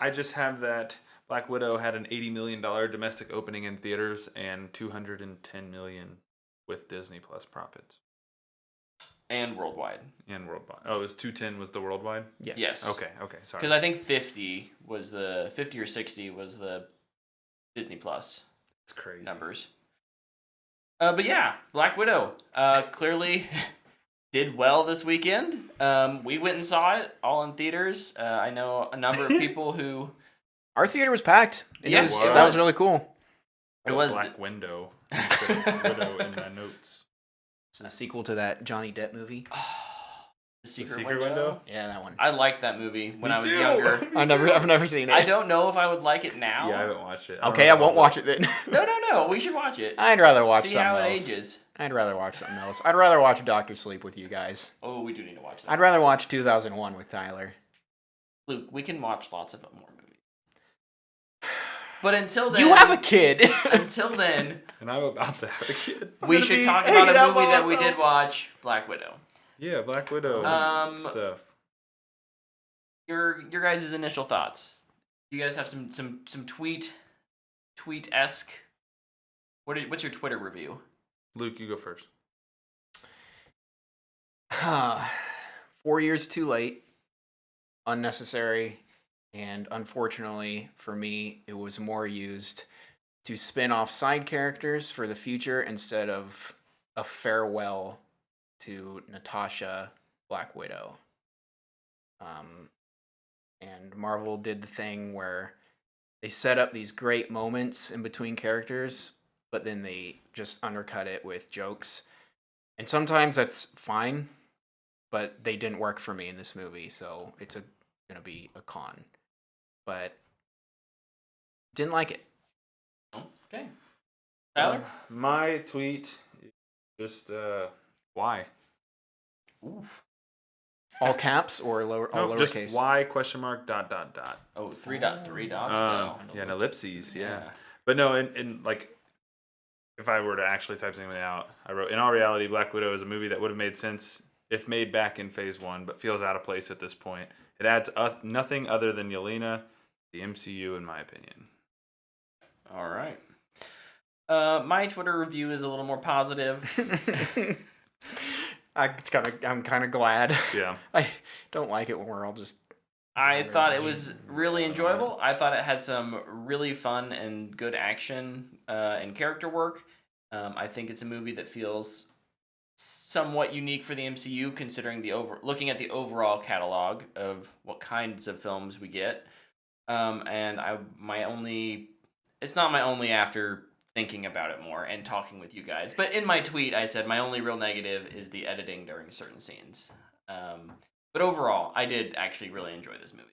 I just have that Black Widow had an $80 million domestic opening in theaters and $210 million with Disney Plus profits. And worldwide. And worldwide. Oh, it was 210 was the worldwide? Yes. Okay, sorry. Because I think 50 or 60 was the Disney Plus. It's crazy. Numbers. But yeah, Black Widow clearly did well this weekend. We went and saw it all in theaters. I know a number of people who... Our theater was packed. Yes, that was really cool. It was Black Window. Widow in my notes. It's a sequel to that Johnny Depp movie. The Secret Window? Yeah, that one. I liked that movie when I was too. younger. I've never seen it. I don't know if I would like it now. Yeah, I haven't watched it. Okay, I won't watch it then. No. We should watch it. I'd rather watch See something how it else. ages. I'd rather watch something else. I'd rather watch Doctor Sleep with you guys. Oh, we do need to watch that. I'd rather watch 2001 with Tyler. Luke, we can watch lots of more movies. But until then... You have a kid! Until then... And I'm about to have a kid. We should talk about a movie that we did watch, Black Widow. Yeah, Black Widow stuff. Your guys' initial thoughts. You guys have some tweet-esque... What's your Twitter review? Luke, you go first. 4 years too late. Unnecessary. And unfortunately, for me, it was more used to spin off side characters for the future instead of a farewell to Natasha, Black Widow. And Marvel did the thing where they set up these great moments in between characters, but then they just undercut it with jokes. And sometimes that's fine, but they didn't work for me in this movie, so it's going to be a con. But didn't like it. Okay. Tyler? My tweet is just, why? Oof. All caps or all lowercase? Just why ? Oh, 3 dots though. Yeah, an ellipses, yeah. But no, and like, if I were to actually type something out, I wrote, in all reality, Black Widow is a movie that would have made sense if made back in Phase 1, but feels out of place at this point. It adds nothing other than Yelena, the MCU, in my opinion. All right. My Twitter review is a little more positive. I'm kind of glad. Yeah. I don't like it when we're all just... I thought it was really enjoyable. I thought it had some really fun and good action and character work. I think it's a movie that feels somewhat unique for the MCU, considering looking at the overall catalog of what kinds of films we get. It's not my only after thinking about it more and talking with you guys. But in my tweet, I said my only real negative is the editing during certain scenes. But overall, I did actually really enjoy this movie.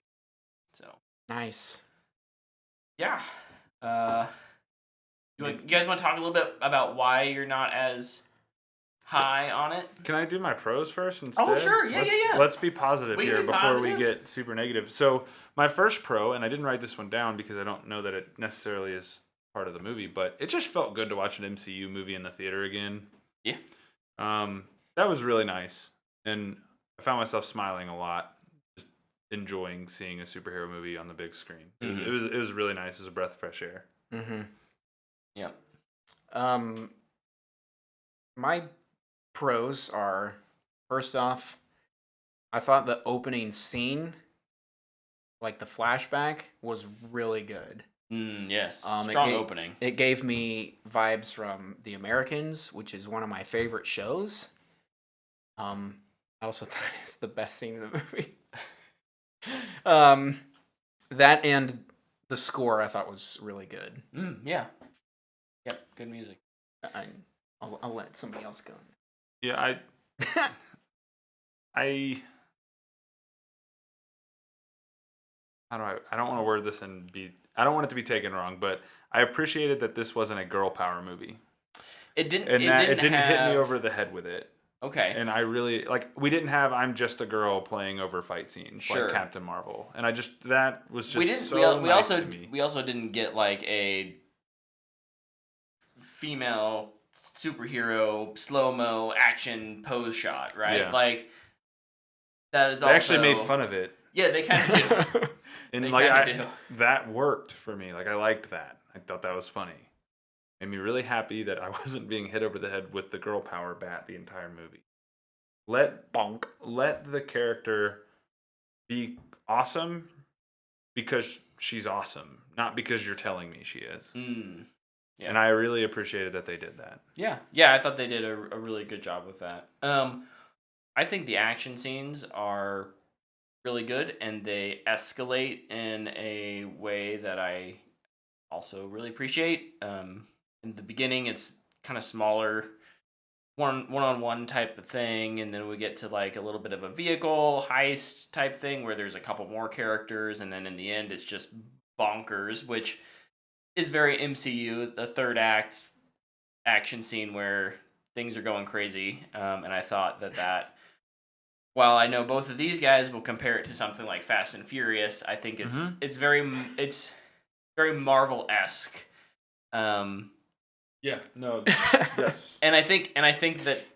So nice. Yeah. You guys want to talk a little bit about why you're not as high on it? Can I do my pros first instead? Oh, sure. Yeah. Let's be positive We can here be before positive. we get super negative. So my first pro, and I didn't write this one down because I don't know that it necessarily is part of the movie, but it just felt good to watch an MCU movie in the theater again. Yeah. That was really nice. And I found myself smiling a lot, just enjoying seeing a superhero movie on the big screen. Mm-hmm. It was really nice. It was a breath of fresh air. Mm-hmm. Yeah. My pros are, first off, I thought the opening scene, like the flashback, was really good. Yes. Strong opening. It gave me vibes from The Americans, which is one of my favorite shows. I also thought it's the best scene in the movie. That and the score I thought was really good. Yeah. Yep. Good music. I'll let somebody else go. Yeah, I don't want to word this I don't want it to be taken wrong, but I appreciated that this wasn't a girl power movie. It didn't hit me over the head with it. Okay. And I really we didn't have I'm just a girl playing over fight scenes Sure. like Captain Marvel. And that was just we nice also to me. We also didn't get like a female superhero slow-mo action pose shot, right? Yeah. Like that is They also actually made fun of it. Yeah, they kind of do. And They like kinda that worked for me. Like I liked that. I thought that was funny. Made me really happy that I wasn't being hit over the head with the girl power bat the entire movie. Bonk. Let the character be awesome because she's awesome, not because you're telling me she is. Yeah. And I really appreciated that they did that. Yeah, I thought they did a really good job with that. I think the action scenes are really good, and they escalate in a way that I also really appreciate. In the beginning, it's kind of smaller, one-on-one type of thing, and then we get to like a little bit of a vehicle heist type thing where there's a couple more characters, and then in the end, it's just bonkers, which is very MCU. The third act action scene where things are going crazy, and I thought that while I know both of these guys will compare it to something like Fast and Furious, I think it's very Marvel-esque. Yeah, no, yes. And I think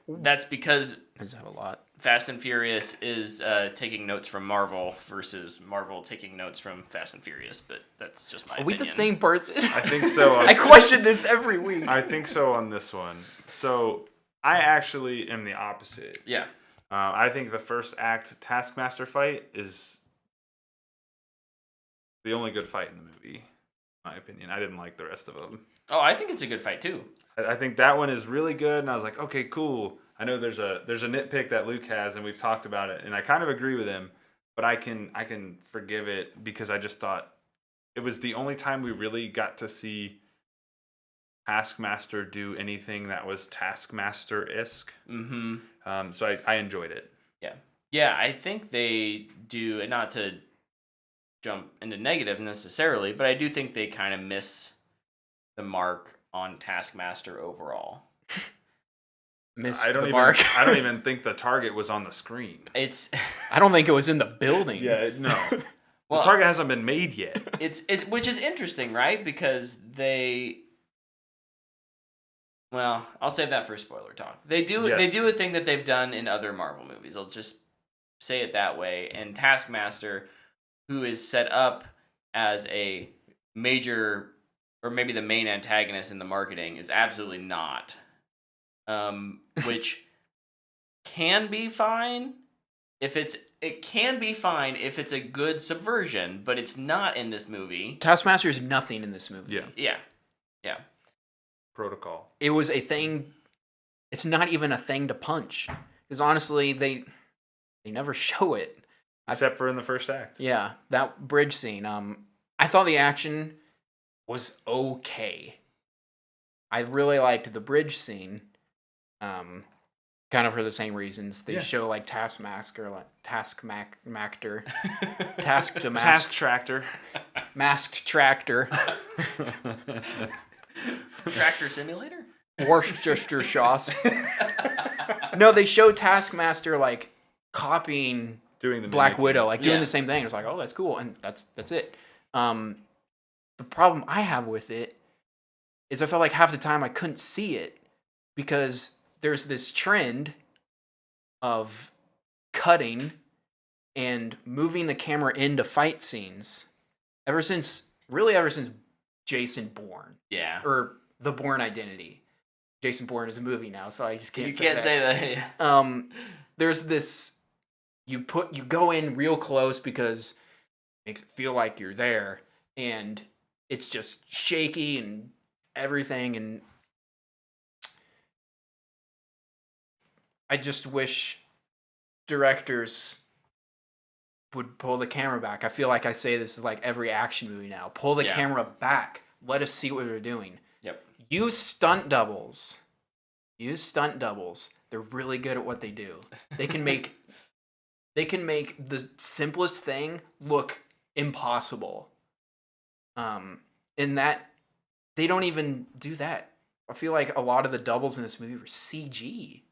that's because Does have a lot. Fast and Furious is taking notes from Marvel versus Marvel taking notes from Fast and Furious, but that's just my Are we opinion. the same person? I think so. I question this every week. I think so on this one. So I actually am the opposite. Yeah. I think the first act Taskmaster fight is the only good fight in the movie, in my opinion. I didn't like the rest of them. Oh, I think it's a good fight too. I think that one is really good, and I was like, okay, cool. I know there's a nitpick that Luke has, and we've talked about it, and I kind of agree with him, but I can forgive it because I just thought it was the only time we really got to see Taskmaster do anything that was Taskmaster-esque. Mm-hmm. So I enjoyed it. Yeah, I think they do, and not to jump into negative necessarily, but I do think they kind of miss the mark on Taskmaster overall. Missed I don't the even mark. I don't even think the target was on the screen. It's I don't think it was in the building. Yeah, no. well, The target hasn't been made yet. it's which is interesting, right? Because I'll save that for spoiler talk. They do a thing that they've done in other Marvel movies. I'll just say it that way. And Taskmaster, who is set up as a major or maybe the main antagonist in the marketing, is absolutely not. Which can be fine it can be fine if it's a good subversion, but it's not in this movie. Taskmaster is nothing in this movie. Yeah. Yeah. Protocol. It was a thing. It's not even a thing to punch. Because honestly, they never show it. Except for in the first act. Yeah, that bridge scene. I thought the action was okay. I really liked the bridge scene. Kind of for the same reasons. They show like Taskmaster, Task Tractor. Masked Tractor. Tractor Simulator? Worcestershire. No, they show Taskmaster like copying Doing the Black mimicking. Widow, like doing Yeah. the same thing. It was like, oh, that's cool, and that's it. The problem I have with it is I felt like half the time I couldn't see it because there's this trend of cutting and moving the camera into fight scenes ever since Jason Bourne Yeah. or The Bourne Identity. Jason Bourne is a movie now, so I just can't. You can't say that. Yeah. There's this. You go in real close because it makes it feel like you're there, and it's just shaky and everything, and I just wish directors would pull the camera back. I feel like I say this is like every action movie now. Pull the camera back. Let us see what they're doing. Yep. Use stunt doubles. They're really good at what they do. They can make the simplest thing look impossible. In that they don't even do that. I feel like a lot of the doubles in this movie were CG.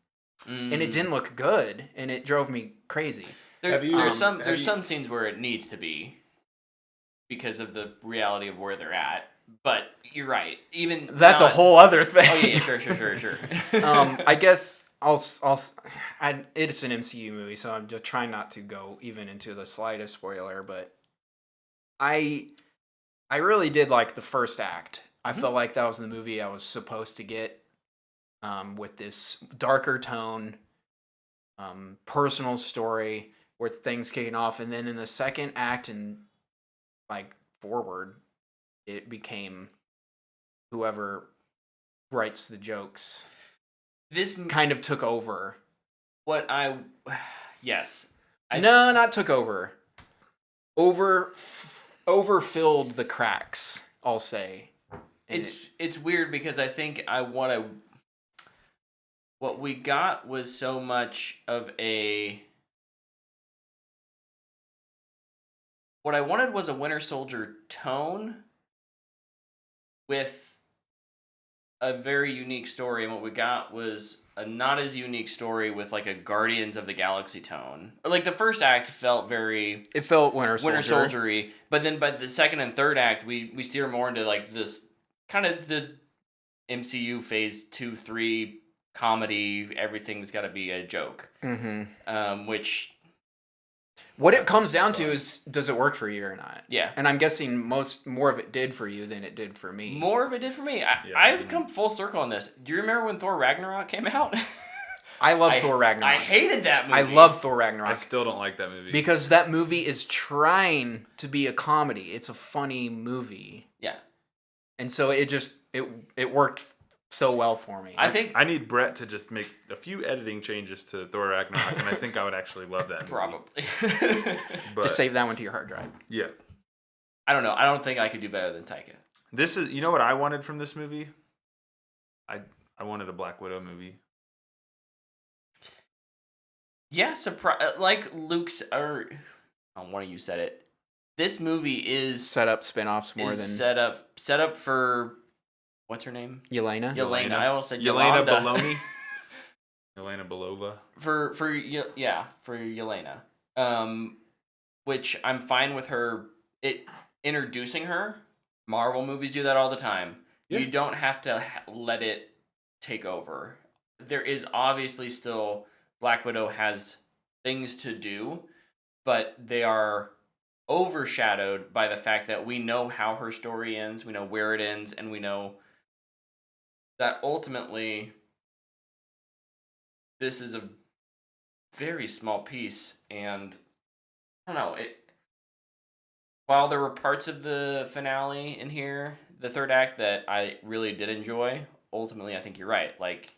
And it didn't look good, and it drove me crazy. There's some scenes where it needs to be because of the reality of where they're at. But you're right. Even that's a whole other thing. Oh yeah, sure. I guess it's an MCU movie, so I'm just trying not to go even into the slightest spoiler, but I really did like the first act. I felt like that was the movie I was supposed to get, with this darker tone, personal story with things kicking off, and then in the second act and like forward, it became whoever writes the jokes This kind of took over. what I yes. No, not took over. Overfilled the cracks, I'll say. And It's weird because I think what we got was so much of what I wanted was a Winter Soldier tone with a very unique story, and what we got was a not as unique story with like a Guardians of the Galaxy tone. Or like the first act felt very it felt Winter Soldier. Soldiery, but then by the second and third act, we steer more into like this kind of the MCU phase 2, 3 comedy. Everything's got to be a joke. Which what it comes down to is, does it work for you or not? Yeah. And I'm guessing more of it did for you than it did for me. More of it did for me. I've come full circle on this. Do you remember when Thor Ragnarok came out? I love Thor Ragnarok. I hated that movie. I love Thor Ragnarok. I still don't like that movie. Because that movie is trying to be a comedy. It's a funny movie. Yeah. And so it worked so well for me. I think I need Brett to just make a few editing changes to Thor Ragnarok, and I think I would actually love that movie. probably. But, just save that one to your hard drive. Yeah. I don't know. I don't think I could do better than Taika. This is, you know what I wanted from this movie? I wanted a Black Widow movie. Yeah, like Luke's or one of you said it. This movie is Set up spin-offs more than set up for what's her name? Yelena. Yelena. I almost said Yelena Yolanda. Baloney. Yelena Belova. for Yelena. Which I'm fine with her introducing her. Marvel movies do that all the time. Yeah. You don't have to let it take over. There is obviously still Black Widow has things to do, but they are overshadowed by the fact that we know how her story ends, we know where it ends, and we know that ultimately this is a very small piece, and I don't know, while there were parts of the finale in here, the third act, that I really did enjoy, ultimately I think you're right. Like,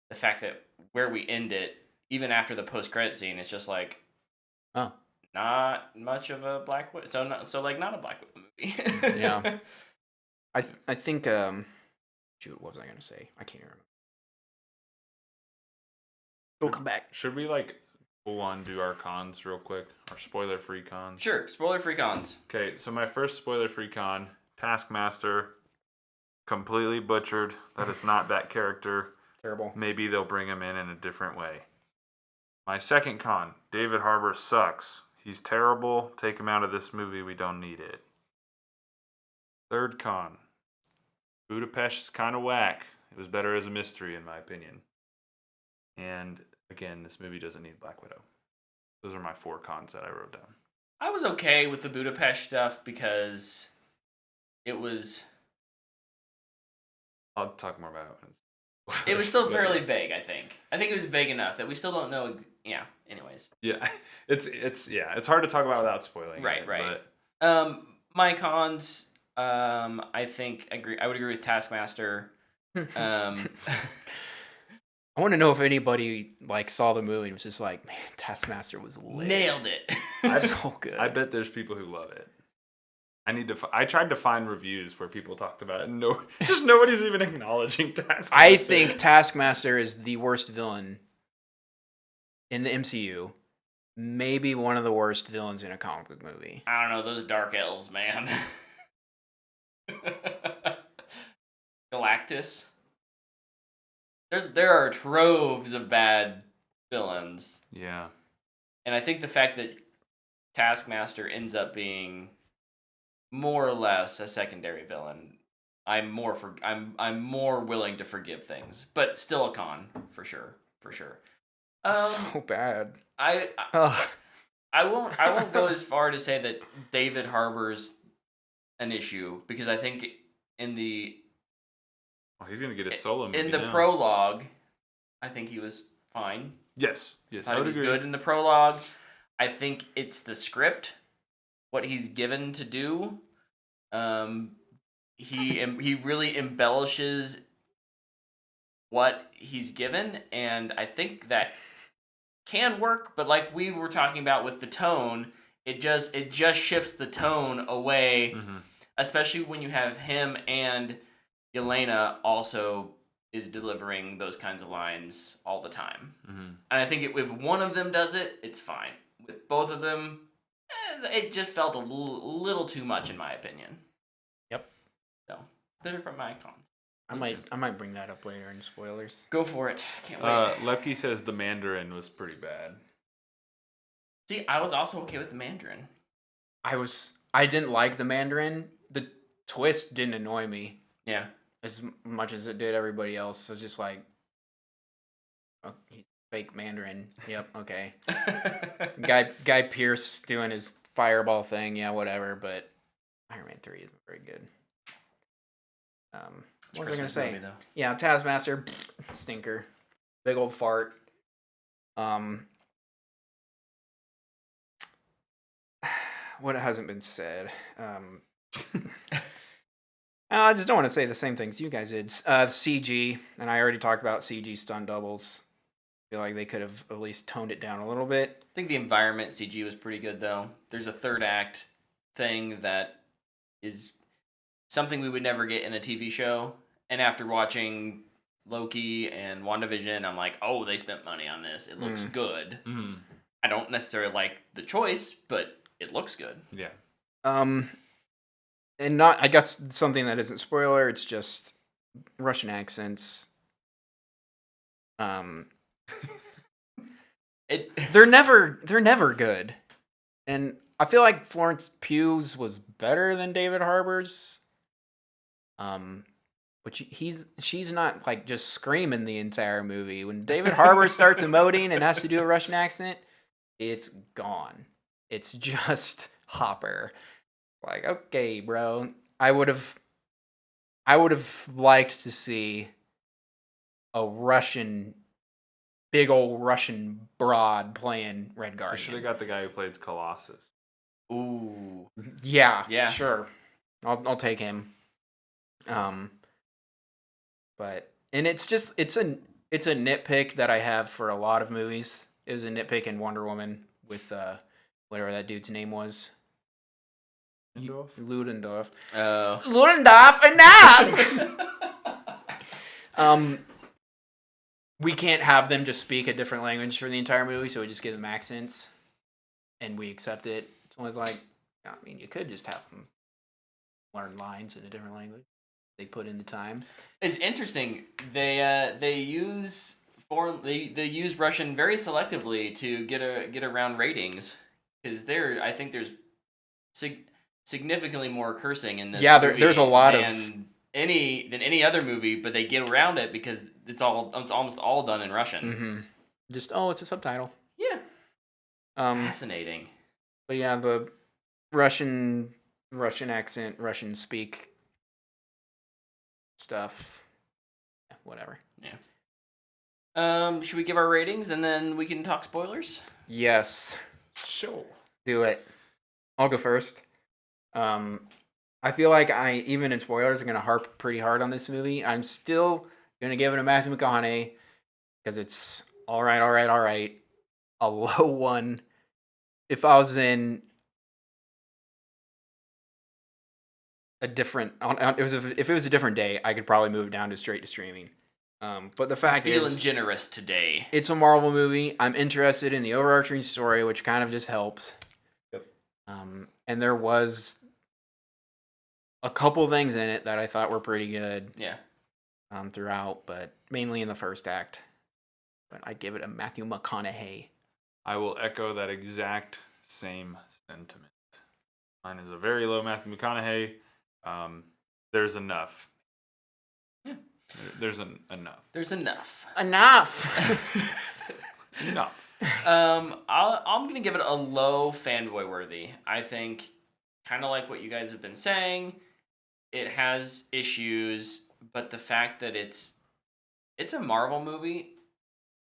the fact that where we end it, even after the post-credit scene, it's just like, oh, not much of a Black Widow. So not a Black Widow movie. Yeah. I think shoot, what was I gonna say? I can't remember. We'll come back. Should we like full on do our cons real quick? Our spoiler free cons? Sure, spoiler-free cons. Okay, so my first spoiler free con, Taskmaster, completely butchered. That is not that character. Terrible. Maybe they'll bring him in a different way. My second con, David Harbour sucks. He's terrible. Take him out of this movie. We don't need it. Third con, Budapest is kind of whack. It was better as a mystery, in my opinion. And again, this movie doesn't need Black Widow. Those are my 4 cons that I wrote down. I was okay with the Budapest stuff because it was I'll talk more about it. it was still fairly vague, I think. I think it was vague enough that we still don't know anyways. Yeah. It's hard to talk about without spoiling. Right, it, right. But My cons, I would agree with Taskmaster. I want to know if anybody like saw the movie and was just like, man, Taskmaster was lit. Nailed it. So good. I bet there's people who love it. I tried to find reviews where people talked about it, and just nobody's even acknowledging Taskmaster. I think Taskmaster is the worst villain in the MCU. Maybe one of the worst villains in a comic book movie. I don't know, those dark elves, man. Galactus. There are troves of bad villains. Yeah. And I think the fact that Taskmaster ends up being more or less a secondary villain, I'm more willing to forgive things, but still a con for sure. for sure. So bad. I Ugh. I won't go as far to say that David Harbour's an issue, because I think in the Oh, he's gonna get a solo movie in the now. prologue, I think he was fine. Yes, I Thought he would was agree. good in the prologue. I think it's the script, what he's given to do. He really embellishes what he's given, and I think that can work. But like we were talking about with the tone, it just shifts the tone away, Mhm. especially when you have him and Yelena also is delivering those kinds of lines all the time. Mhm. And I think if one of them does it, it's fine. With both of them, it just felt a little too much, in my opinion. Yep. So, those are my cons. I might bring that up later in spoilers. Go for it. Can't wait. Lepke says the Mandarin was pretty bad. See, I was also okay with the Mandarin. I didn't like the Mandarin. The twist didn't annoy me Yeah. as much as it did everybody else. I was just like, oh, he's fake Mandarin. Yep, okay. Guy Pearce doing his fireball thing, yeah, whatever. But Iron Man 3 isn't very good. What was I gonna say? Movie, though. Yeah, Taskmaster, stinker, big old fart. What hasn't been said? I just don't want to say the same things you guys did. CG, and I already talked about CG stunt doubles. I feel like they could have at least toned it down a little bit. I think the environment CG was pretty good, though. There's a third act thing that is something we would never get in a TV show. And after watching Loki and WandaVision, I'm like, oh, they spent money on this. It looks good. Mhm. I don't necessarily like the choice, but it looks good. Yeah. And not, I guess, something that isn't spoiler. It's just Russian accents. They're never good, and I feel like Florence Pugh's was better than David Harbour's. But she's not like just screaming the entire movie. When David Harbour starts emoting and has to do a Russian accent, it's gone. It's just Hopper. Like, okay, bro. I would have liked to see a big old Russian broad playing Red I Guardian. should have got the guy who played Colossus. Ooh. Yeah, sure. I'll take him. But and it's a nitpick that I have for a lot of movies. It was a nitpick in Wonder Woman with whatever that dude's name was. Ludendorff. Ludendorff, enough! We can't have them just speak a different language for the entire movie, so we just give them accents, and we accept it. It's always like, I mean, you could just have them learn lines in a different language. They put in the time. It's interesting. They use they use Russian very selectively to get around ratings, because I think there's significantly more cursing in this. Yeah, movie there's a lot than any other movie, but they get around it because it's almost all done in Russian. Mm-hmm. Just it's a subtitle. Yeah. Um, Fascinating. but yeah, the Russian accent, Russian speak stuff. Yeah, whatever. Yeah. Should we give our ratings and then we can talk spoilers? Yes. Sure. Do it. I'll go first. I feel like even in spoilers, I'm going to harp pretty hard on this movie. I'm still going to give it a Matthew McConaughey because it's all right. A low one. If I was in a different, if it was a different day, I could probably move it down to straight to streaming. But the fact feeling is, generous today. It's a Marvel movie. I'm interested in the overarching story, which kind of just helps. Yep. And there was a couple things in it that I thought were pretty good. Yeah. Throughout, but mainly in the first act. But I'd give it a Matthew McConaughey. I will echo that exact same sentiment. Mine is a very low Matthew McConaughey. There's enough. Yeah. There's enough. There's enough. Enough. I'm gonna give it a low fanboy worthy. I think, kind of like what you guys have been saying, it has issues, but the fact that it's a Marvel movie,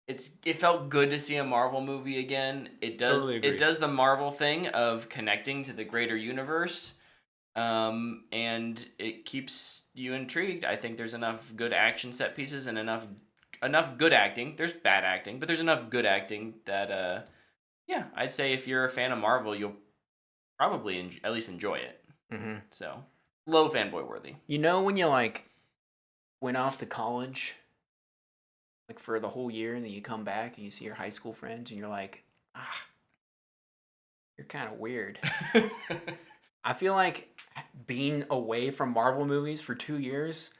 it felt good to see a Marvel movie again. It does Totally agree. it does the Marvel thing of connecting to the greater universe, and it keeps you intrigued. I think there's enough good action set pieces and enough good acting. There's bad acting, but there's enough good acting that yeah, I'd say if you're a fan of Marvel, you'll probably at least enjoy it. Mm-hmm. So low fanboy worthy. You know when you like went off to college, like for the whole year, and then you come back and you see your high school friends, and you're like, you're kind of weird. I feel like being away from Marvel movies for 2 years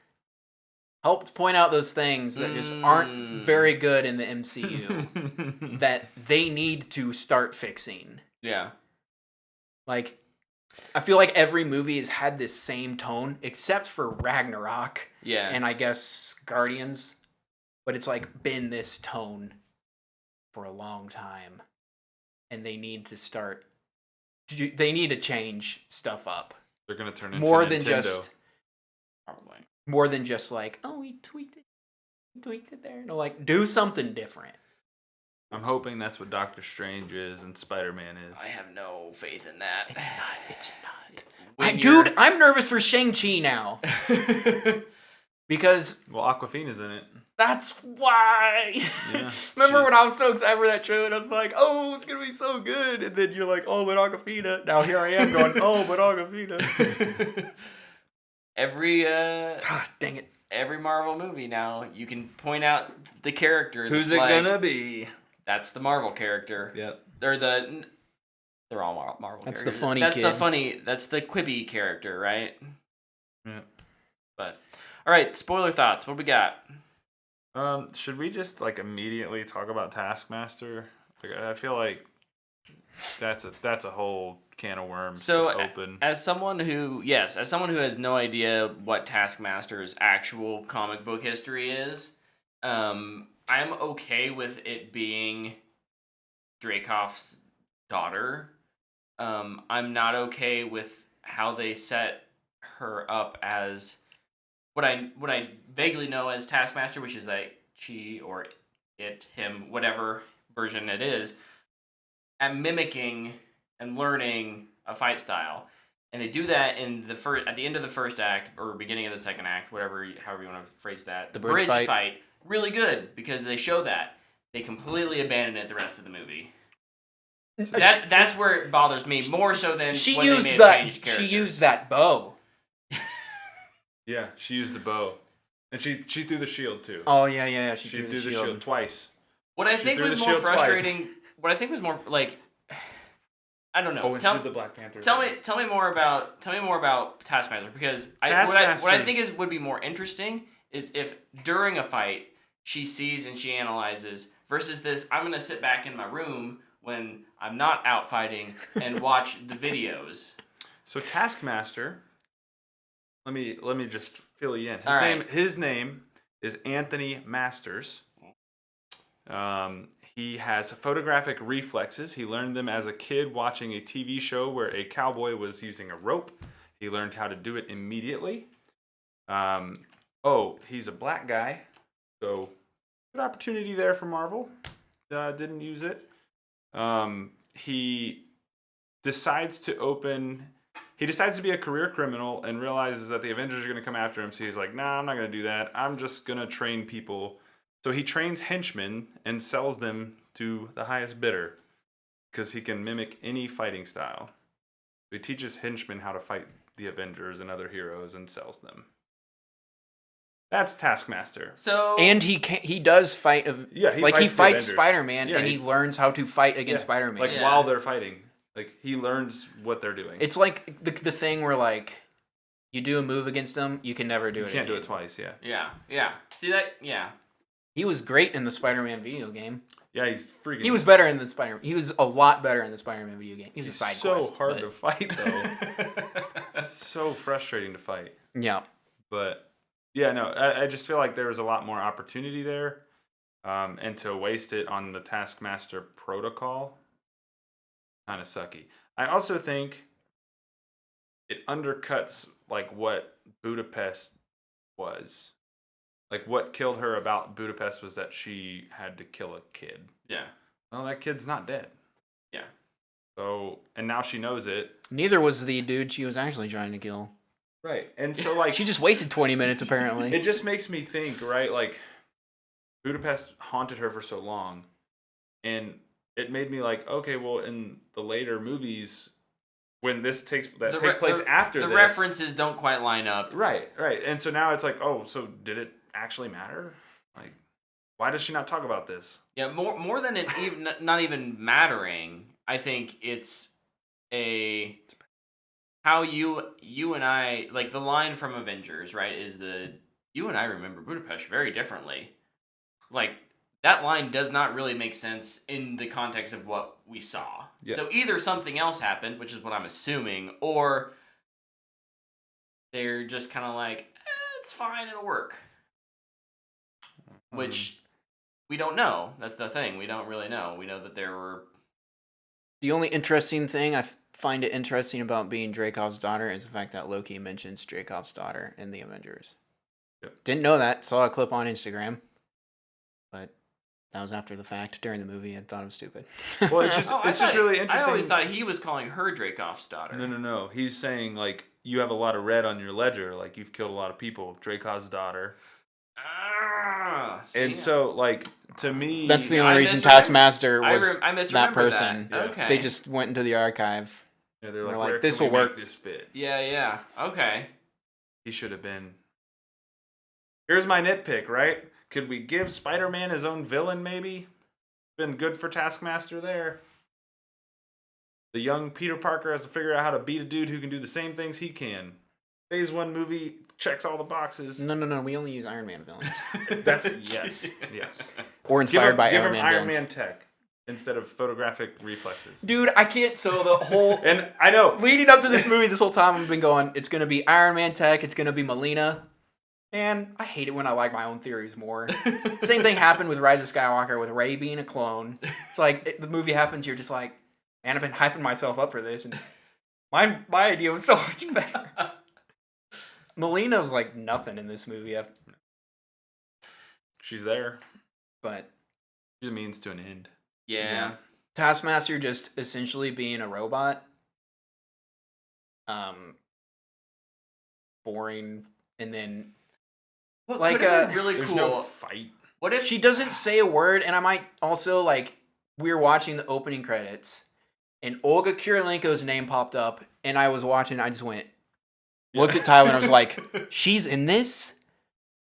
helped point out those things that just aren't very good in the MCU that they need to start fixing. Yeah. Like, I feel like every movie has had this same tone, except for Ragnarok Yeah. and I guess Guardians. But it's like been this tone for a long time. And they need to start... They need to change stuff up. They're gonna turn into More Nintendo. than just... Probably. More than just like, oh, we tweaked it there. No, like, do something different. I'm hoping that's what Doctor Strange is and Spider-Man is. I have no faith in that. It's not. When Dude, I'm nervous for Shang-Chi now. Because... Well, Aquafina's in it. That's why. Yeah, Remember when I was so excited for that trailer and I was like, oh, it's going to be so good. And then you're like, oh, but Aquafina. Now here I am going, oh, but Aquafina. Every God, dang it. every Marvel movie now, you can point out the character. Who's that's it like, gonna be? That's the Marvel character. Yep. They're all Marvel That's characters. the funny That's kid. the funny. That's the Quibi character, right? Yeah. But all right, spoiler thoughts. What we got? Should we just like immediately talk about Taskmaster? Like, I feel like that's a whole can of worms So, to open. As someone who has no idea what Taskmaster's actual comic book history is, I'm okay with it being Dreykov's daughter. I'm not okay with how they set her up as what I vaguely know as Taskmaster, which is like she or it, him, whatever version it is, at mimicking and learning a fight style. And they do that in at the end of the first act or beginning of the second act, however you want to phrase that. The bridge fight, really good because they show that. They completely abandon it the rest of the movie. So that's where it bothers me more so than She when used they may that. have changed She characters. used that bow. Yeah, she used the bow, and she threw the shield too. Oh yeah. She She threw the shield. twice. What I She think threw was the more shield twice. frustrating. What I think was more like, I don't know. Oh, and she did the Black Panther. Tell me more about Taskmaster because what I think would be more interesting is if during a fight she sees and she analyzes versus this. I'm gonna sit back in my room when I'm not out fighting and watch the videos. So Taskmaster. Let me just fill you in. His name is Anthony Masters. He has photographic reflexes. He learned them as a kid watching a TV show where a cowboy was using a rope. He learned how to do it immediately. He's a black guy, so good opportunity there for Marvel. Didn't use it. He decides to be a career criminal and realizes that the Avengers are going to come after him. So he's like, nah, I'm not going to do that. I'm just going to train people. So he trains henchmen and sells them to the highest bidder because he can mimic any fighting style. So he teaches henchmen how to fight the Avengers and other heroes and sells them. That's Taskmaster. So And he does fight. He fights the Spider-Man, Yeah, and he learns how to fight against Spider-Man. Like Yeah. while they're fighting, like he learns what they're doing. It's like the thing where like you do a move against him, you can never do You it. can't do again. it twice. Yeah. yeah. See that? Yeah. He was great in the Spider-Man video game. Yeah, he's freaking. He was better in the Spider. He was a lot better in the Spider-Man video game. He was a side so quest. hard but- to fight though. It's so frustrating to fight. Yeah. But Yeah, no, I just feel like there was a lot more opportunity there, and to waste it on the Taskmaster protocol, kind of sucky. I also think it undercuts like what Budapest was. Like what killed her about Budapest was that she had to kill a kid. Yeah. Well, that kid's not dead. Yeah. So, and now she knows it. Neither was the dude she was actually trying to kill. Right. And so like She just wasted 20 minutes apparently. it just makes me think, right? Like Budapest haunted her for so long, and it made me like, okay, well, in the later movies, when this take place after the this, references don't quite line up. right, and so now it's like, oh, so did it actually matter? Like, why does she not talk about this? Yeah, more than it even not even mattering. I think it's a how you and I, like the line from Avengers, right? Is the you and I remember Budapest very differently. Like that line does not really make sense in the context of what we saw. Yeah. So either something else happened, which is what I'm assuming, or they're just kind of like, it's fine, it'll work. Which we don't know. That's the thing. We don't really know. We know that there were. The only interesting thing I find it interesting about being Dreykov's daughter is the fact that Loki mentions Dreykov's daughter in the Avengers. Yep. Didn't know that. Saw a clip on Instagram. But that was after the fact. During the movie, I thought it was stupid. Well, it's just Oh, it's just really interesting. I always thought he was calling her Dreykov's daughter. No. He's saying like you have a lot of red on your ledger, like you've killed a lot of people. Dreykov's daughter. See? And so, like, to me, That's the I only reason misremembered- Taskmaster I was misremembered that person. Yeah. Okay. They just went into the archive. yeah, they're We're like, like, where this can will we work. make this fit? Yeah. Okay. He should have been. Here's my nitpick, right? Could we give Spider-Man his own villain, maybe? Been good for Taskmaster there. The young Peter Parker has to figure out how to beat a dude who can do the same things he can. Phase 1 movie checks all the boxes. No. We only use Iron Man villains. That's yes. Or inspired by give Iron him Man Iron villains. Man tech instead of photographic reflexes. Dude, I can't. So the whole And I know. leading up to this movie, this whole time I've been going, it's gonna be Iron Man tech, it's gonna be Melina. And I hate it when I like my own theories more. Same thing happened with Rise of Skywalker with Rey being a clone. It's like the movie happens, you're just like, man, I've been hyping myself up for this, and my idea was so much better. Melina was like nothing in this movie, She's there. but She's a means to an end. Yeah. Taskmaster just essentially being a robot. Boring, and then What Like, could have been really There's cool? no fight. What if she doesn't say a word, and I might also like we were watching the opening credits, and Olga Kurylenko's name popped up, and I was watching. I just went, looked at Tyler, and I was like, "She's in this,"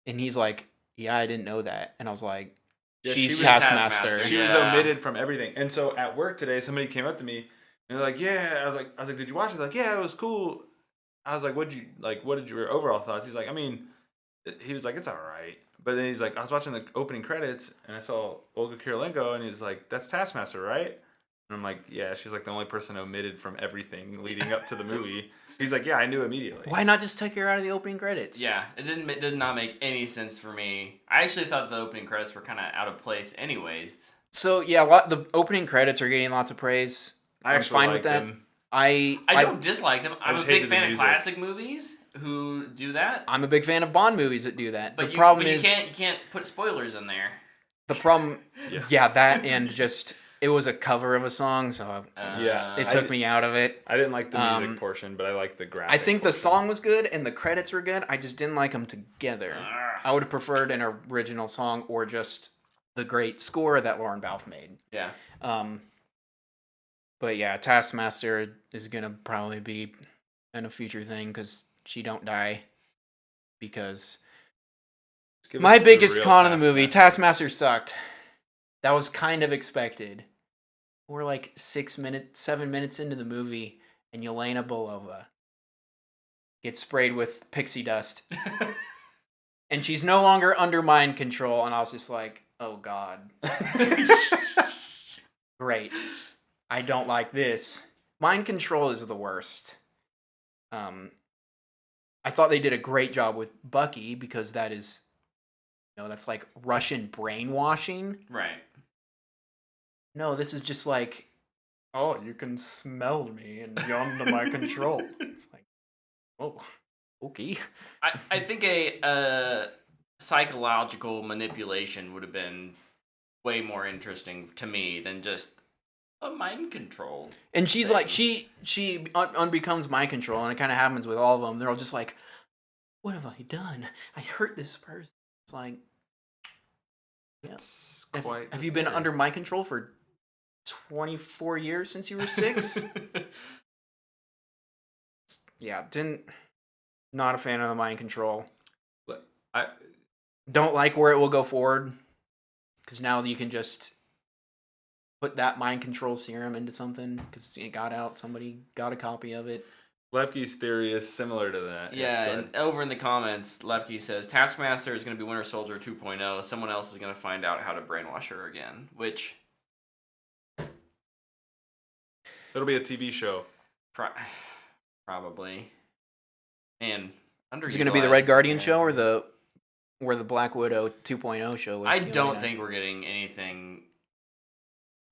and he's like, "Yeah, I didn't know that," and I was like, Yeah, "She's she was Taskmaster." She was Yeah. omitted from everything. And so at work today, somebody came up to me and they're like, "Yeah." I was like, "Did you watch it?" They're like, "Yeah, it was cool." I was like, "What did your overall thoughts?" He's like, he was like, "It's all right." But then he's like, "I was watching the opening credits and I saw Olga Kurylenko," and he's like, "That's Taskmaster, right?" And I'm like, "Yeah." She's like the only person omitted from everything leading up to the movie. He's like, "Yeah, I knew immediately." Why not just take her out of the opening credits? Yeah, it did not make any sense for me. I actually thought the opening credits were kind of out of place, anyways. So yeah, the opening credits are getting lots of praise. I I'm actually fine like with that. them. I don't dislike them. I'm a just big hated the fan of music. classic movies who do that. I'm a big fan of Bond movies that do that. But The problem you is can't put spoilers in there. the problem. Yeah. Yeah, that and just it was a cover of a song, so Yeah. it took me out of it. I didn't like the music Um, portion, but I like the graphic. I think the portion. song was good and the credits were good. I just didn't like them together. I would have preferred an original song or just the great score that Lauren Balfe made. Yeah. But yeah, Taskmaster is gonna probably be in a future thing because she don't die. Because Just give my us the biggest real con of the movie, Taskmaster. Taskmaster sucked. That was kind of expected. We're like 7 minutes into the movie, and Yelena Belova gets sprayed with pixie dust, and she's no longer under mind control. And I was just like, "Oh God, great! I don't like this. Mind control is the worst." I thought they did a great job with Bucky because that is, that's like Russian brainwashing. Right. No, this is just like, oh, you can smell me and you're under my control. It's like, oh, okay. I think a psychological manipulation would have been way more interesting to me than just a mind control. And she's thing. like, she unbecomes mind control, and it kind of happens with all of them. They're all just like, what have I done? I hurt this person. It's like, yeah. It's Have, quite have you been fair. under mind control for 24 years since you were 6? Yeah, not a fan of the mind control. I Don't like where it will go forward, because now you can just put that mind control serum into something, because it got out, somebody got a copy of it. Lepke's theory is similar to that. Yeah, but- and over in the comments, Lepke says Taskmaster is going to be Winter Soldier 2.0. Someone else is going to find out how to brainwash her again, which it'll be a TV show. probably. Man, underutilized. Is it going to be the Red Guardian man. show or the Black Widow 2.0 show? With I don't Yelena? think we're getting anything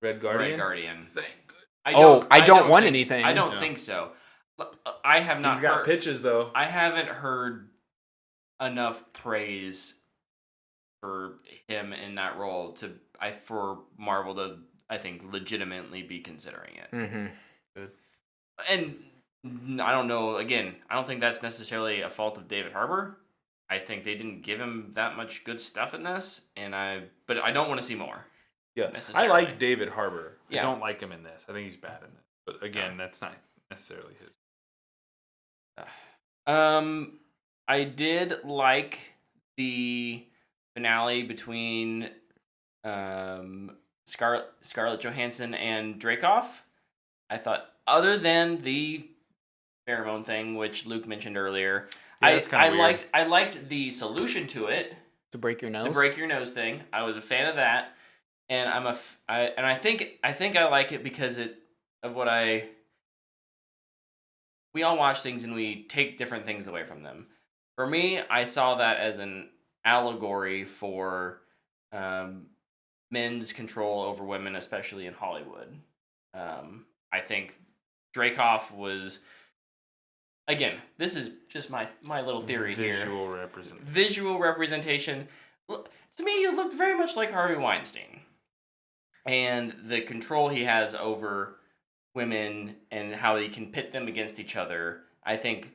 Red Guardian. Red Guardian. Thank God. I don't want think- anything. I don't No. think so. I have not He's got heard. pitches though. I haven't heard enough praise for him in that role for Marvel to, I think, legitimately be considering it. Mm-hmm. And I don't know. Again, I don't think that's necessarily a fault of David Harbour. I think they didn't give him that much good stuff in this, but I don't want to see more. Yeah, I necessarily. like David Harbour. Yeah. I don't like him in this. I think he's bad in this. But again, that's not necessarily his. I did like the finale between Scarlett Johansson and Dreykov. I thought, other than the pheromone thing, which Luke mentioned earlier, Yeah, that's kinda weird. I liked the solution to it, To break your nose. the break your nose thing. I was a fan of that, and I think I like it because of what we all watch things and we take different things away from them. For me, I saw that as an allegory for men's control over women, especially in Hollywood. I think Dreykov was, again, this is just my little theory here. Visual representation. Visual representation. To me, it looked very much like Harvey Weinstein. And the control he has over women and how he can pit them against each other, I think,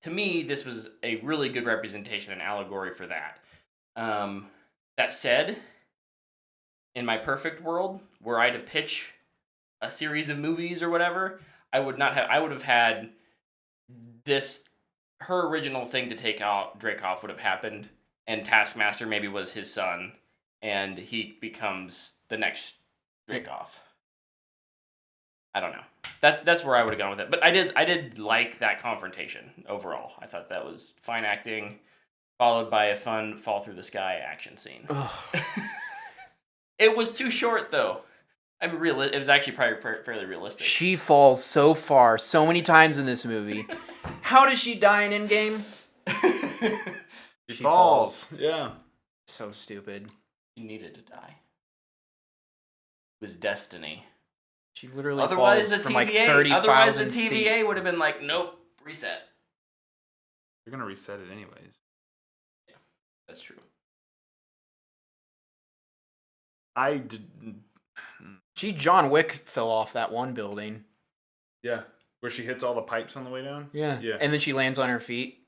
to me, this was a really good representation and allegory for that. That said, in my perfect world, were I to pitch a series of movies or whatever, I would have had her original thing to take out Dreykov would have happened, and Taskmaster maybe was his son, and he becomes the next Dreykov. I don't know. That's where I would have gone with it. But I did like that confrontation overall. I thought that was fine acting, followed by a fun fall through the sky action scene. It was too short though. I mean, it was actually probably fairly realistic. She falls so far, so many times in this movie. How does she die in Endgame? She She falls. Yeah. So stupid. She needed to die. It was destiny. She literally Otherwise, falls the from like TVA. 30,000 Otherwise, the feet. TVA would have been like, nope, reset. You're gonna reset it anyways. That's true. I did. She John Wick fell off that one building. Yeah. Where she hits all the pipes on the way down. Yeah. Yeah. And then she lands on her feet.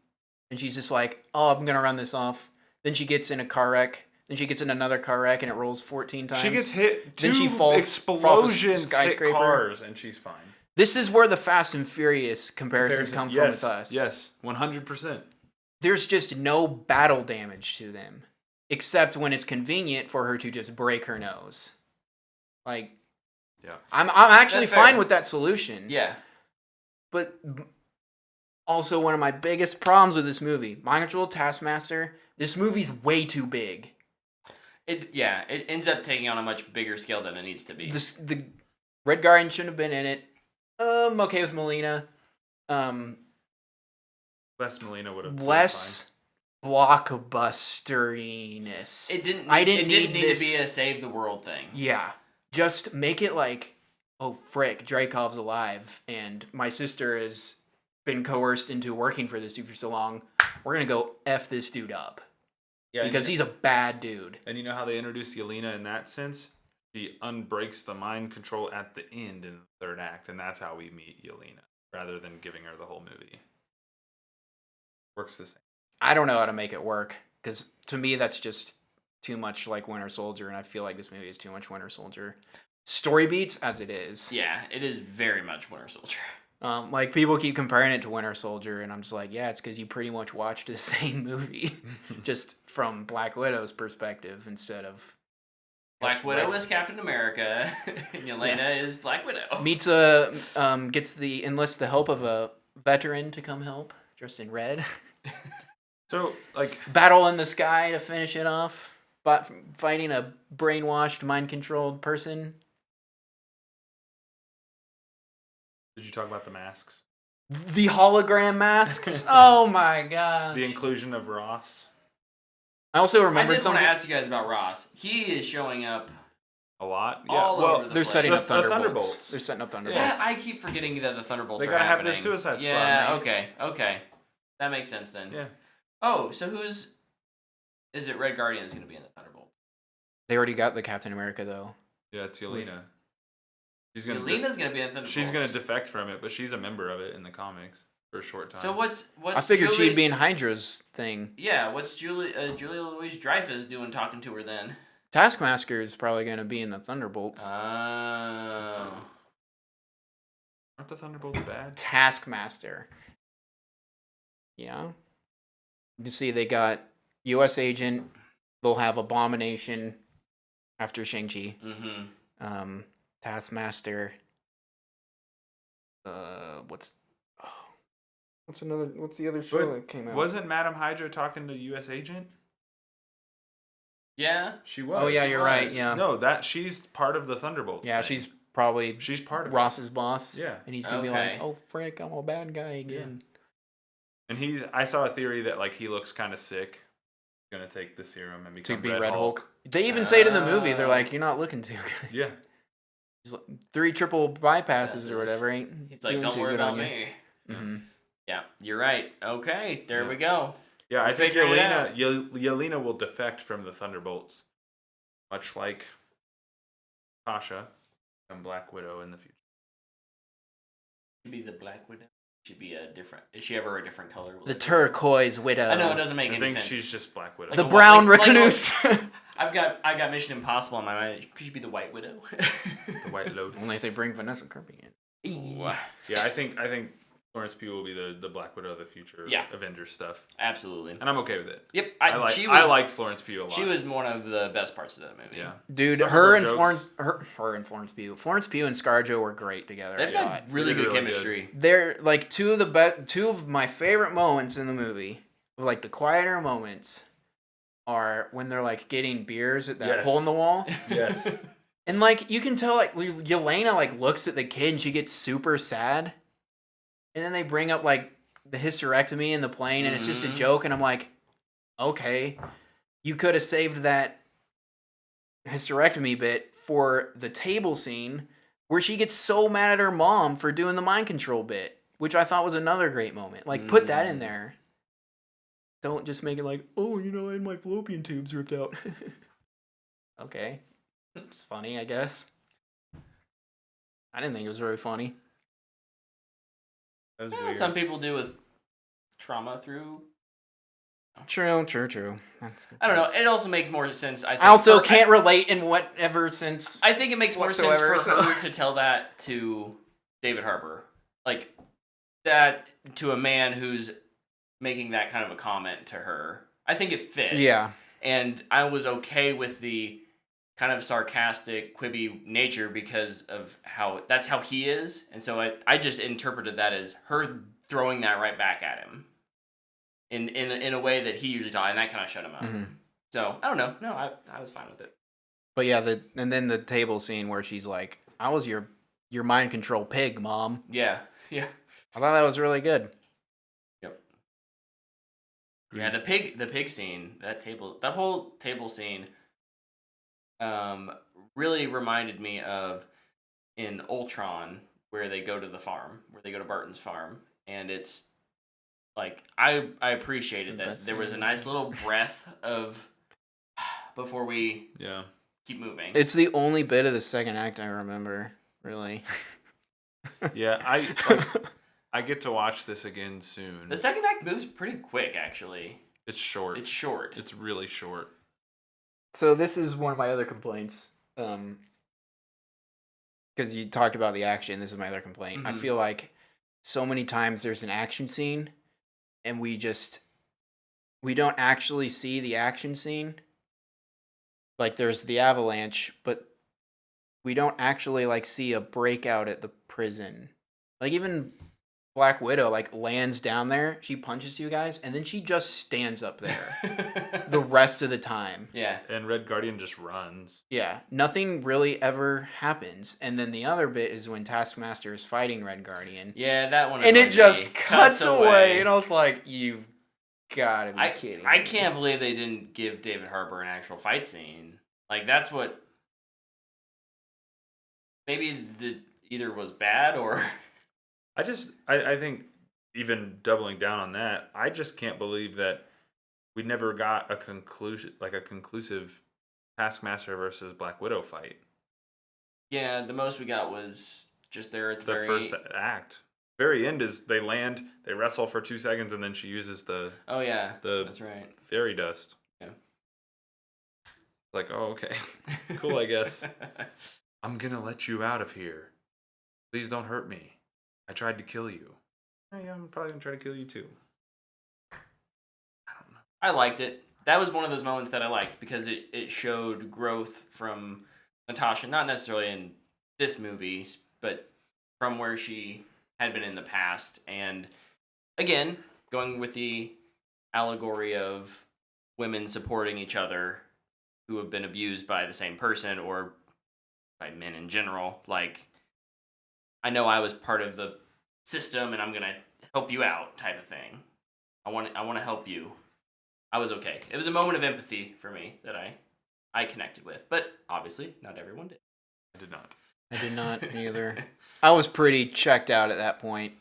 And she's just like, oh, I'm going to run this off. Then she gets in a car wreck. Then she gets in another car wreck and it rolls 14 times. She gets hit. Then Two she falls explosions hit skyscraper. cars, and she's fine. This is where the Fast and Furious comparisons come from with us. Yes, 100%. There's just no battle damage to them. Except when it's convenient for her to just break her nose. Like, Yeah. I'm actually That's fair. fine with that solution. Yeah. But also one of my biggest problems with this movie, Mind Control Taskmaster, this movie's way too big. It ends up taking on a much bigger scale than it needs to be. The Red Guardian shouldn't have been in it. I'm okay with Melina. Less Melina would have less blockbusteriness. It didn't. I didn't It didn't need need this. to be a save the world thing. Yeah, just make it like, oh frick, Dreykov's alive, and my sister has been coerced into working for this dude for so long. We're gonna go f this dude up because he's a bad dude. And you know how they introduced Yelena in that sense? She unbreaks the mind control at the end in the third act, and that's how we meet Yelena, rather than giving her the whole movie. Works the same. I don't know how to make it work because to me that's just too much like Winter Soldier, and I feel like this movie is too much Winter Soldier. Story beats as it is. Yeah, it is very much Winter Soldier. Like people keep comparing it to Winter Soldier, and I'm just like, yeah, it's because you pretty much watched the same movie, just from Black Widow's perspective instead of Black Widow is Captain America, and Yelena is Black Widow. enlists the help of a veteran to come help, dressed in red. So, like, Battle in the sky to finish it off, but fighting a brainwashed, mind-controlled person. did you talk about the masks? The hologram masks. Oh my gosh. The inclusion of Ross I also I remembered did want something. to ask you guys about Ross. He is showing up. a lot. Yeah, All well, over the They're setting up The Thunderbolts. Thunderbolts. They're setting up Thunderbolts. Yeah, I keep forgetting that the Thunderbolts They are gotta have happening. their Suicide Squad, Yeah, man. okay. That makes sense then. yeah. Oh, so is it Red Guardian is going to be in the Thunderbolt? They already got the Captain America though. Yeah, it's Yelena. She's gonna. Yelena's going to be in the Thunderbolts. She's gonna defect from it, but she's a member of it in the comics for a short time. So what's I figured Julie, she'd be in Hydra's thing. Yeah, what's Julia Louise Dreyfus doing talking to her then? Taskmaster is probably going to be in the Thunderbolts. Oh. Aren't the Thunderbolts bad? Taskmaster. Yeah. You see, they got U.S. Agent. They'll have Abomination after Shang-Chi. Mm-hmm. Taskmaster. What's the other show But that came out? Wasn't Madam Hydra talking to U.S. Agent? Yeah. She was. Oh yeah, you're right. was. Yeah. No, she's part of the Thunderbolts. Yeah, thing. she's probably she's part of Ross's boss. Yeah. And he's gonna be like, Okay. "Oh frick, I'm a bad guy again." it. And I saw a theory that like he looks kind of sick. He's gonna take the serum and To become be Red Hulk. They even say it in the movie. They're like, "You're not looking too good." Yeah. He's like, 3 triple bypasses Passes. or whatever. Ain't He's like, doing don't too worry good about on you." me. Mm-hmm. Yeah, you're right. Okay, there we go. Yeah, I We think figured it out. Yelena will defect from the Thunderbolts, much like Tasha and Black Widow in the future. Should be the Black Widow. Should be a different. Is she ever a different color? The turquoise widow. I know it doesn't make I any think sense. she's just Black Widow. Like The a- brown like- recluse. I've got Mission Impossible on my mind. Could she be the White Widow? The White Lotus. Only if they bring Vanessa Kirby in. Ooh, Yeah, I think Florence Pugh will be the Black Widow of the future. Yeah. Avengers stuff, absolutely. and I'm okay with it. Yep. I liked Florence Pugh a lot. She was one of the best parts of that movie. Yeah. Dude, Some of her her and jokes- Florence Pugh. Florence Pugh and ScarJo were great together. They've I got thought. really They did good really chemistry. They're like two of my favorite moments in the movie. Like the quieter moments are when they're like getting beers at that Yes. hole in the wall. Yes. And like you can tell like Yelena like looks at the kid and she gets super sad. And then they bring up like the hysterectomy in the plane and it's just a Mhm. joke and I'm like, okay, you could have saved that hysterectomy bit for the table scene where she gets so mad at her mom for doing the mind control bit, which I thought was another great moment. Like put that in there. Don't just make it like, oh, you know, I had my fallopian tubes ripped out. Okay. It's funny, I guess. I didn't think it was very funny. That was Yeah, weird. some people do with trauma through. True. That's I don't know. It also makes more sense. I think I also for- can't relate in whatever sense. I think it makes more sense whatsoever, for so- her to tell that to David Harbour, like that to a man who's making that kind of a comment to her. I think it fit. Yeah. And I was okay with the kind of sarcastic, quibby nature because of that's how he is, and so I just interpreted that as her throwing that right back at him in a way that he usually does, and that kind of shut him out. Mhm. So I don't know. No, I was fine with it. But yeah, and then the table scene where she's like, I was your mind control pig, Mom. Yeah. I thought that was really good. Yep. Yeah, the pig scene, that whole table scene, really reminded me of in Ultron, where they go to the farm, where they go to Barton's farm, and it's like I It's appreciated the that best there was scene a in the nice movie. little breath of before we Yeah. keep moving. It's the only bit of the second act I remember, really. Yeah, I get to watch this again soon. The second act moves pretty quick, actually. It's short. It's short. It's really short. So this is one of my other complaints. Because you talked about the action, this is my other complaint. I Mhm. feel like so many times there's an action scene, and we don't actually see the action scene. Like there's the avalanche, but we don't actually like see a breakout at the prison. Like even Black Widow like lands down there, she punches you guys, and then she just stands up there the rest of the time. Yeah. And Red Guardian just runs. Yeah, nothing really ever happens. And then the other bit is when Taskmaster is fighting Red Guardian. Yeah, that one. And it annoyed just me. cuts away. And I was like, you've gotta be kidding I me. can't believe they didn't give David Harbour an actual fight scene. Like that's what. Maybe the either was bad or. I think even doubling down on that, I just can't believe that we never got a conclusive Taskmaster versus Black Widow fight. Yeah, the most we got was just there at the, The very first act. Very end is they land, they wrestle for 2 seconds, and then she uses the Oh yeah, the that's right. fairy dust. Yeah. Like, oh, okay. Cool, I guess. I'm gonna let you out of here. Please don't hurt me. I tried to kill you. Oh, yeah, I'm probably gonna try to kill you too. I don't know. I liked it. That was one of those moments that I liked because it showed growth from Natasha, not necessarily in this movie, but from where she had been in the past. And again, going with the allegory of women supporting each other who have been abused by the same person or by men in general. Like, I know I was part of the system and I'm going to help you out type of thing. I want to help you. I was okay. It was a moment of empathy for me that I connected with, but obviously not everyone did. I did not. I did not either. I was pretty checked out at that point.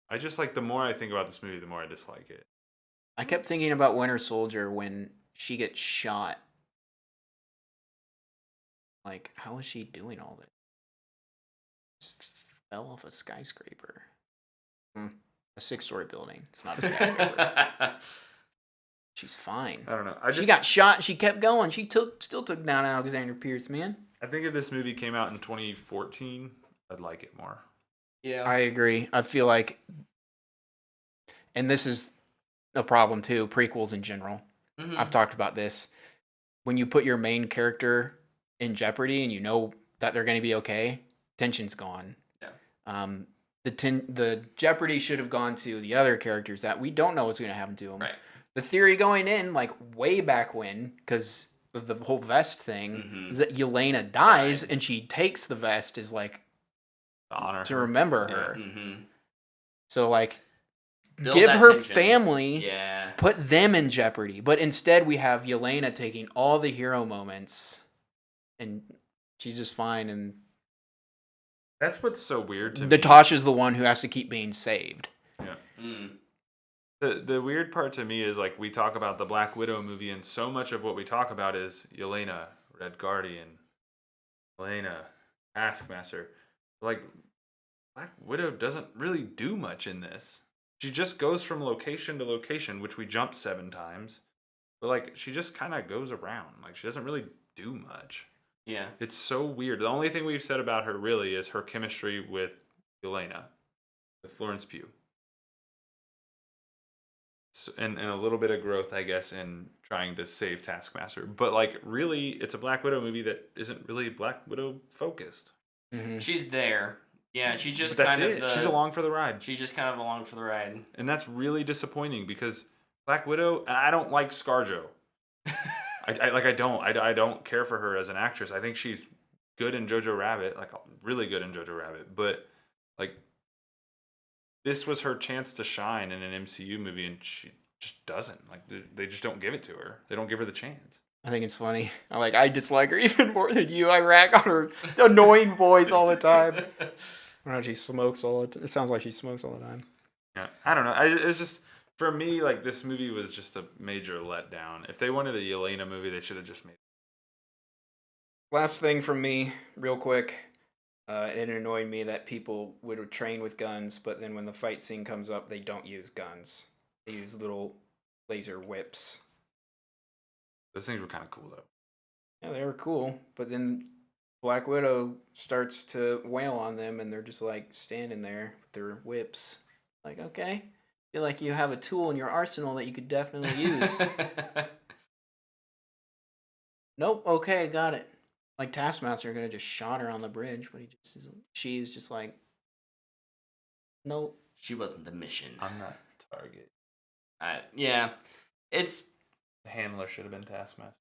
I just like the more I think about this movie, the more I dislike it. I kept thinking about Winter Soldier when she gets shot. Like, how is she doing all this? Just fell off a skyscraper. A 6-story building. It's not a skyscraper. She's fine. I don't know. She got shot. She kept going. She still took down Alexander Pierce, man. I think if this movie came out in 2014, I'd like it more. Yeah. I agree. I feel like, and this is a problem too, prequels in general. Mhm. I've talked about this. When you put your main character in jeopardy and you know that they're going to be okay, tension's gone. Yeah. The jeopardy should have gone to the other characters that we don't know what's going to happen to them. Right. The theory going in, like way back when, because of the whole vest thing, Mhm. is that Yelena dies and she takes the vest as like To honor to her. remember Yeah. her. Mhm. So like, Build give that her tension. family, Yeah. put them in jeopardy. But instead, we have Yelena taking all the hero moments, and she's just fine. And That's what's so weird to me. Natasha's the one who has to keep being saved. Yeah. Mm. The weird part to me is like we talk about the Black Widow movie, and so much of what we talk about is Yelena, Red Guardian, Yelena, Taskmaster. Like Black Widow doesn't really do much in this. She just goes from location to location, which we jumped 7 times. But like she just kind of goes around. Like she doesn't really do much. Yeah. It's so weird. The only thing we've said about her really is her chemistry with Yelena, with Florence Pugh. So, and a little bit of growth, I guess, in trying to save Taskmaster. But like, really, it's a Black Widow movie that isn't really Black Widow focused. Mm-hmm. She's there. Yeah, she's just But that's kind it. of the. She's along for the ride, She's just kind of along for the ride. and that's really disappointing because Black Widow. And I don't like ScarJo. I don't care for her as an actress. I think she's good in Jojo Rabbit, like really good in Jojo Rabbit. But like, this was her chance to shine in an MCU movie, and she just doesn't. Like they just don't give it to her. They don't give her the chance. I think it's funny. I dislike her even more than you. I rag on her annoying voice all the time. I don't know, she smokes all the time. It sounds like she smokes all the time. Yeah, I don't know. It's just for me, like this movie was just a major letdown. If they wanted a Yelena movie, they should have just made. Last thing from me, real quick. It annoyed me that people would train with guns, but then when the fight scene comes up, they don't use guns. They use little laser whips. Those things were kind of cool though. Yeah, they were cool, but then Black Widow starts to wail on them, and they're just like standing there with their whips. Like, okay, feel like you have a tool in your arsenal that you could definitely use. Nope. Okay, got it. Like Taskmaster could have just shot her on the bridge, but she's just like, nope. She wasn't the mission. I'm not target. Yeah, it's The handler should have been Taskmaster.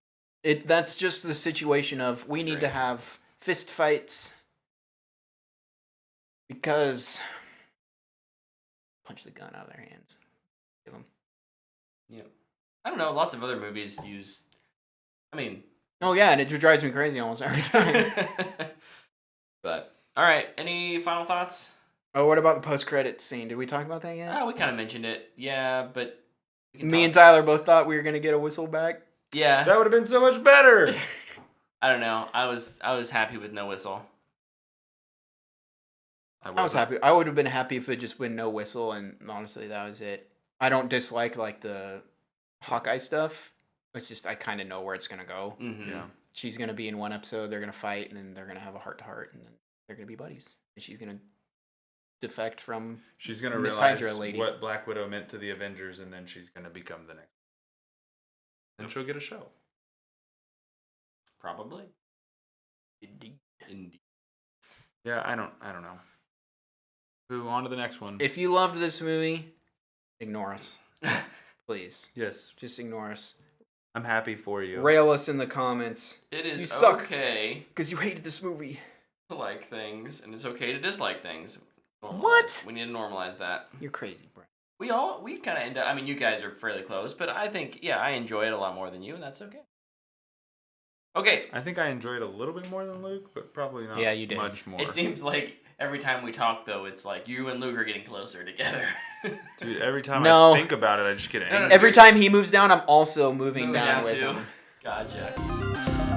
That's just the situation of we need to Great. have fist fights because punch the gun out of their hands. Give them. yeah. I don't know. Lots of other movies use. I mean. Oh yeah, and it drives me crazy almost every time. But all right. Any final thoughts? Oh, what about the post-credit scene? Did we talk about that yet? Oh, we kind of mentioned it. Yeah, but we can Me and talk. Tyler both thought we were gonna get a whistle back. Yeah. That would have been so much better. I don't know. I was happy with no whistle. I was happy. I would have been happy if it just been no whistle, and honestly, that was it. I don't dislike like the Hawkeye stuff. It's just I kind of know where it's gonna go. Mm-hmm. Yeah. She's gonna be in one episode. They're gonna fight, and then they're gonna have a heart-to-heart, and then they're gonna be buddies. And she's gonna defect from. She's gonna Miss realize Hydra lady. what Black Widow meant to the Avengers, and then she's gonna become the next. And she'll get a show. Probably. Indeed. Indeed. Yeah, I don't know. Who on to the next one? If you loved this movie, ignore us, please. Yes, Just ignore us. I'm happy for you. Rail us in the comments It is You suck. okay because you hated this movie. to like things, and it's okay to dislike things. What? We need to normalize that. You're crazy, bro. We kind of end up. I mean, you guys are fairly close, but I think I enjoy it a lot more than you, and that's okay. Okay. I think I enjoyed it a little bit more than Luke, but probably not. Yeah, you did. Much more. It seems like every time we talk, though, it's like you and Luke are getting closer together. Dude, every time No. I think about it, I just get angry. no. Every time he moves down, I'm also moving Moving down down with too. him. Gotcha.